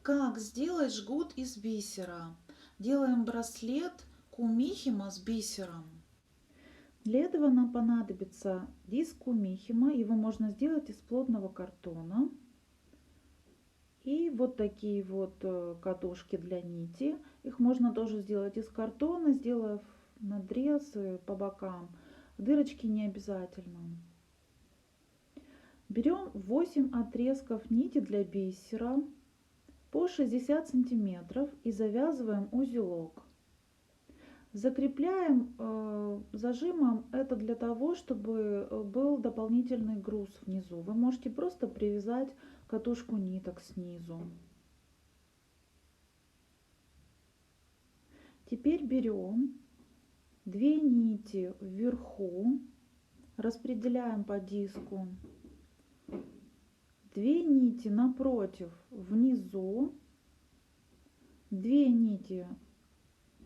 Как сделать жгут из бисера? Делаем браслет кумихима с бисером. Для этого нам понадобится диск кумихима. Его можно сделать из плотного картона. И вот такие вот катушки для нити. Их можно тоже сделать из картона, сделав надрез по бокам. Дырочки не обязательно. Берем 8 отрезков нити для бисера по 60 сантиметров и завязываем узелок. Закрепляем зажимом, это для того, чтобы был дополнительный груз внизу. Вы можете просто привязать катушку ниток снизу. Теперь берем 2 нити вверху, распределяем по диску, 2 нити напротив внизу, 2 нити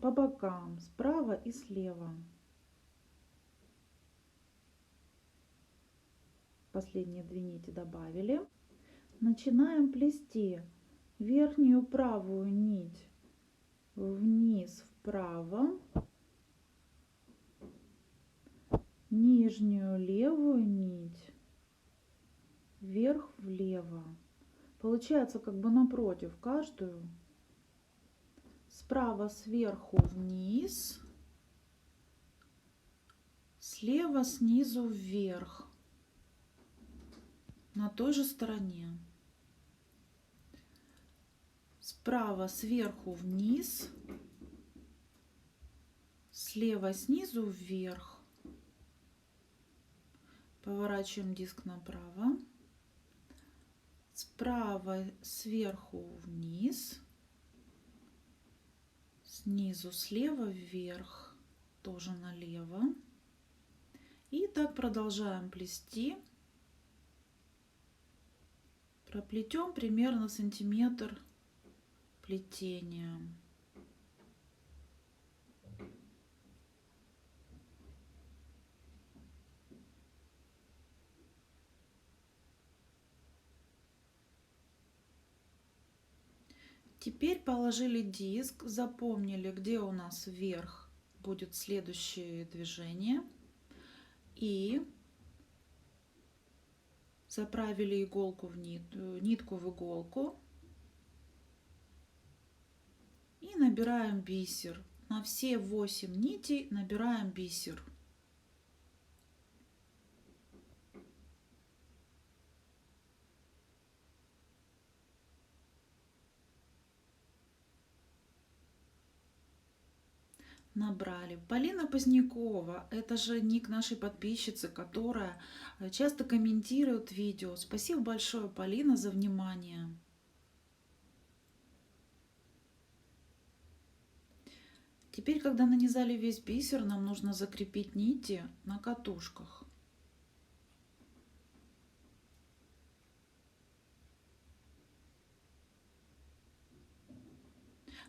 по бокам справа и слева. Последние 2 нити добавили. Начинаем плести верхнюю правую нить вниз вправо, нижнюю левую нить вверх влево. Получается как бы напротив каждую. Справа сверху вниз, слева снизу вверх, на той же стороне. Справа сверху вниз, слева снизу вверх. Поворачиваем диск направо. Справа сверху вниз, снизу слева вверх, тоже налево. И так продолжаем плести. Проплетем примерно сантиметр плетения. Теперь положили диск, запомнили, где у нас вверх будет следующее движение. И заправили иголку в нитку в иголку. И набираем бисер. На все 8 нитей набираем бисер. Набрали. Полина Позднякова, это же ник нашей подписчицы, которая часто комментирует видео. Спасибо большое, Полина, за внимание. Теперь, когда нанизали весь бисер, нам нужно закрепить нити на катушках.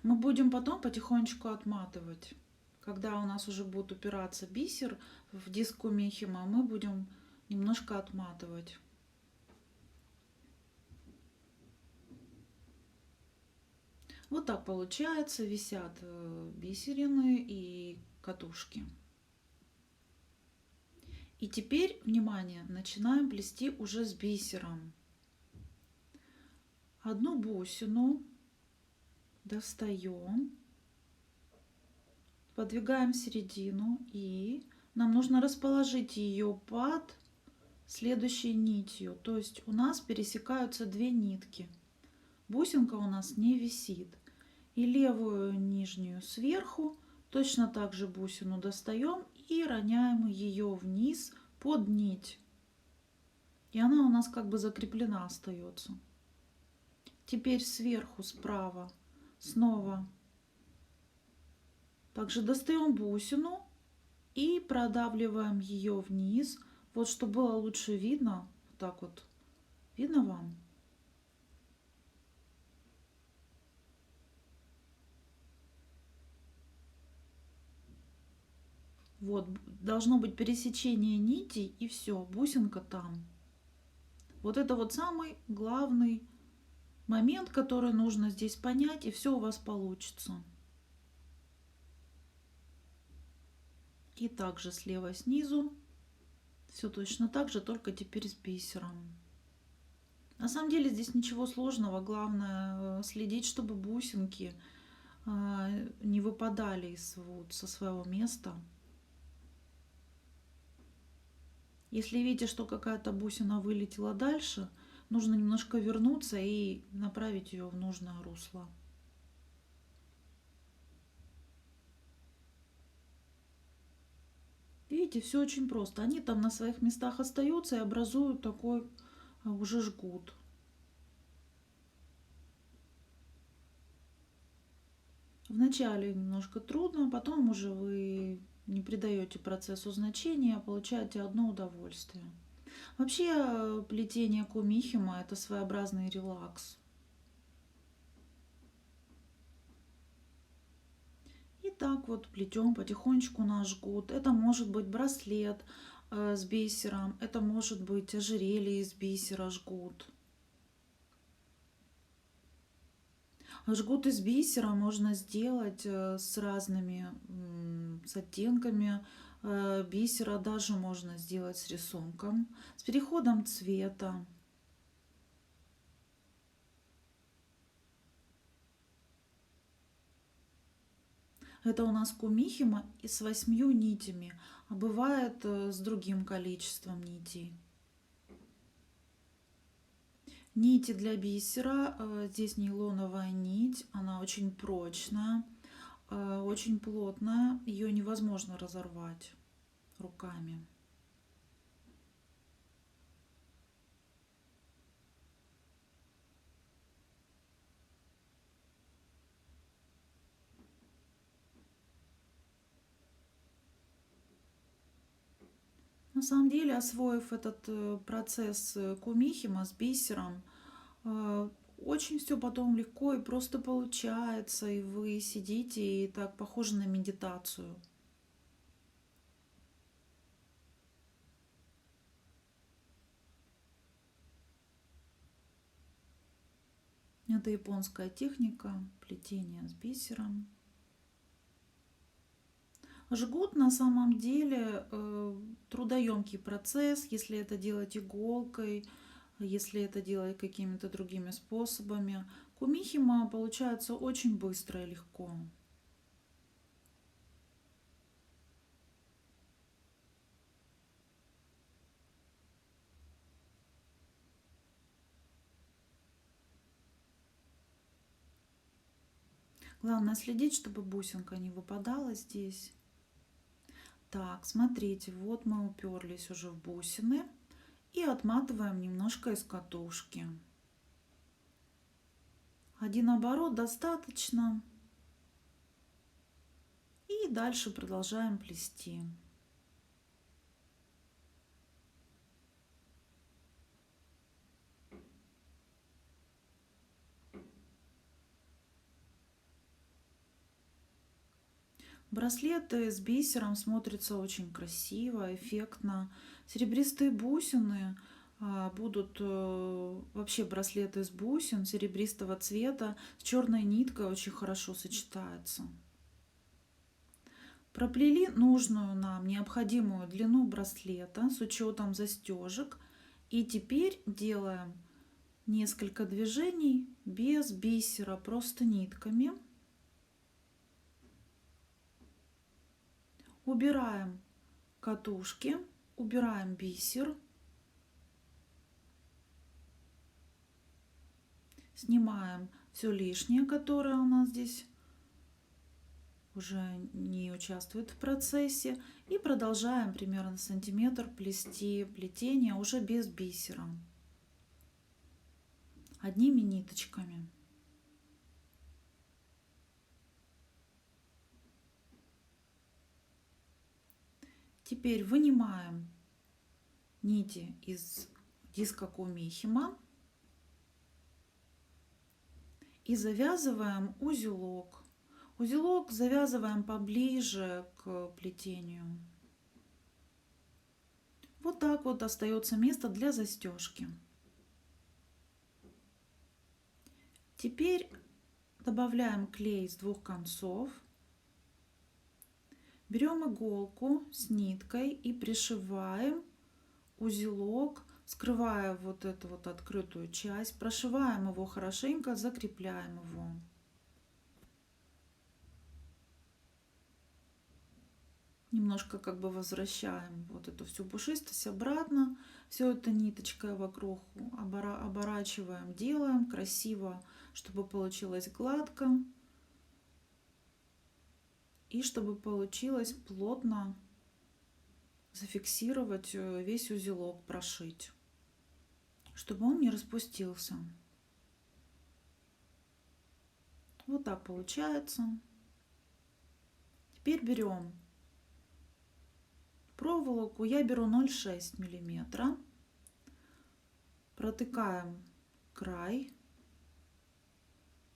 Мы будем потом потихонечку отматывать. Когда у нас уже будет упираться бисер в диск кумихима, мы будем немножко отматывать. Вот так получается, висят бисерины и катушки. И теперь, внимание, начинаем плести уже с бисером. Одну бусину достаем, подвигаем в середину, и нам нужно расположить ее под следующей нитью. То есть у нас пересекаются 2 нитки. Бусинка у нас не висит. И левую нижнюю сверху точно так же бусину достаем и роняем ее вниз под нить. И она у нас как бы закреплена остается. Теперь сверху справа снова также достаем бусину и продавливаем ее вниз. Вот чтобы было лучше видно. Вот так вот. Видно вам? Вот, должно быть пересечение нитей, и все, бусинка там. Вот это вот самый главный момент, который нужно здесь понять, и все у вас получится. И также слева снизу все точно так же, только теперь с бисером. На самом деле здесь ничего сложного, главное следить, чтобы бусинки не выпадали со своего места. Если видите, что какая-то бусина вылетела дальше, нужно немножко вернуться и направить ее в нужное русло. Видите, все очень просто. Они там на своих местах остаются и образуют такой уже жгут. Вначале немножко трудно, потом уже вы не придаете процессу значения, а получаете одно удовольствие. Вообще плетение кумихима — это своеобразный релакс. И так вот плетем потихонечку наш жгут. Это может быть браслет с бисером, это может быть ожерелье из бисера жгут. Жгут из бисера можно сделать с разными с оттенками бисера, даже можно сделать с рисунком, с переходом цвета. Это у нас кумихима и с 8 нитями, а бывает с другим количеством нитей. Нити для бисера. Здесь нейлоновая нить, она очень прочная, очень плотная, ее невозможно разорвать руками. На самом деле, освоив этот процесс кумихима с бисером, очень все потом легко и просто получается, и вы сидите и так похоже на медитацию. Это японская техника плетения с бисером. Жгут на самом деле трудоемкий процесс, если это делать иголкой, если это делать какими-то другими способами. Кумихима получается очень быстро и легко. Главное следить, чтобы бусинка не выпадала здесь. Так, смотрите, вот мы уперлись уже в бусины и отматываем немножко из катушки. Один оборот достаточно. И дальше продолжаем плести. Браслеты с бисером смотрятся очень красиво, эффектно. Серебристые бусины будут вообще браслеты из бусин серебристого цвета с черной ниткой очень хорошо сочетаются. Проплели нужную нам необходимую длину браслета с учетом застежек. И теперь делаем несколько движений без бисера, просто нитками. Убираем катушки, убираем бисер, снимаем все лишнее, которое у нас здесь уже не участвует в процессе, и продолжаем примерно сантиметр плести плетение уже без бисера, одними ниточками. Теперь вынимаем нити из диска кумихима и завязываем узелок. Узелок завязываем поближе к плетению. Вот так вот остается место для застежки. Теперь добавляем клей с двух концов. Берем иголку с ниткой и пришиваем узелок, скрывая вот эту вот открытую часть. Прошиваем его хорошенько, закрепляем его. Немножко как бы возвращаем вот эту всю пушистость обратно. Все это ниточкой вокруг оборачиваем, делаем красиво, чтобы получилось гладко. И чтобы получилось плотно зафиксировать весь узелок, прошить, чтобы он не распустился. Вот так получается. Теперь берем проволоку, я беру 0,6 миллиметра, протыкаем край,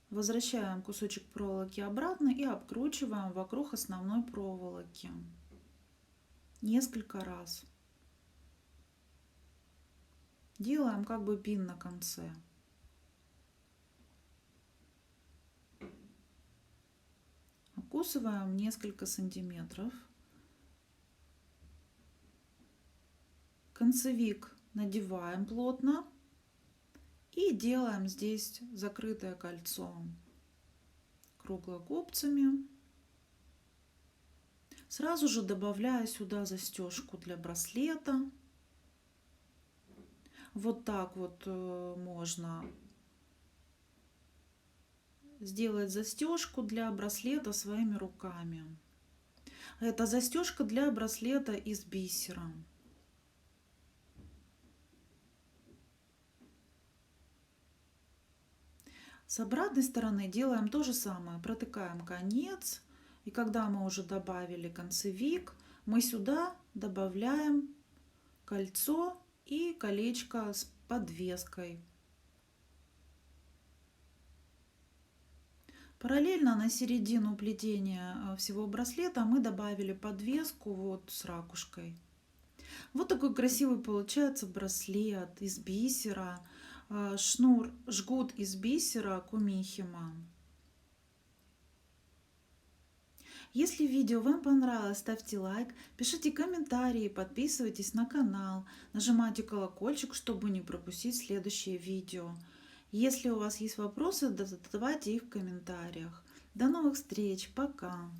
возвращаем кусочек проволоки обратно и обкручиваем вокруг основной проволоки несколько раз. Делаем как бы пин на конце. Обкусываем несколько сантиметров. Концевик надеваем плотно и делаем здесь закрытое кольцо круглогубцами. Сразу же добавляю сюда застежку для браслета. Вот так вот можно сделать застежку для браслета своими руками. Это застежка для браслета из бисера. С обратной стороны делаем то же самое. Протыкаем конец. И когда мы уже добавили концевик, мы сюда добавляем кольцо и колечко с подвеской. Параллельно на середину плетения всего браслета мы добавили подвеску вот с ракушкой. Вот такой красивый получается браслет из бисера. Шнур, жгут из бисера Кумихима. Если видео вам понравилось, ставьте лайк, пишите комментарии, подписывайтесь на канал, нажимайте колокольчик, чтобы не пропустить следующее видео. Если у вас есть вопросы, задавайте их в комментариях. До новых встреч, пока!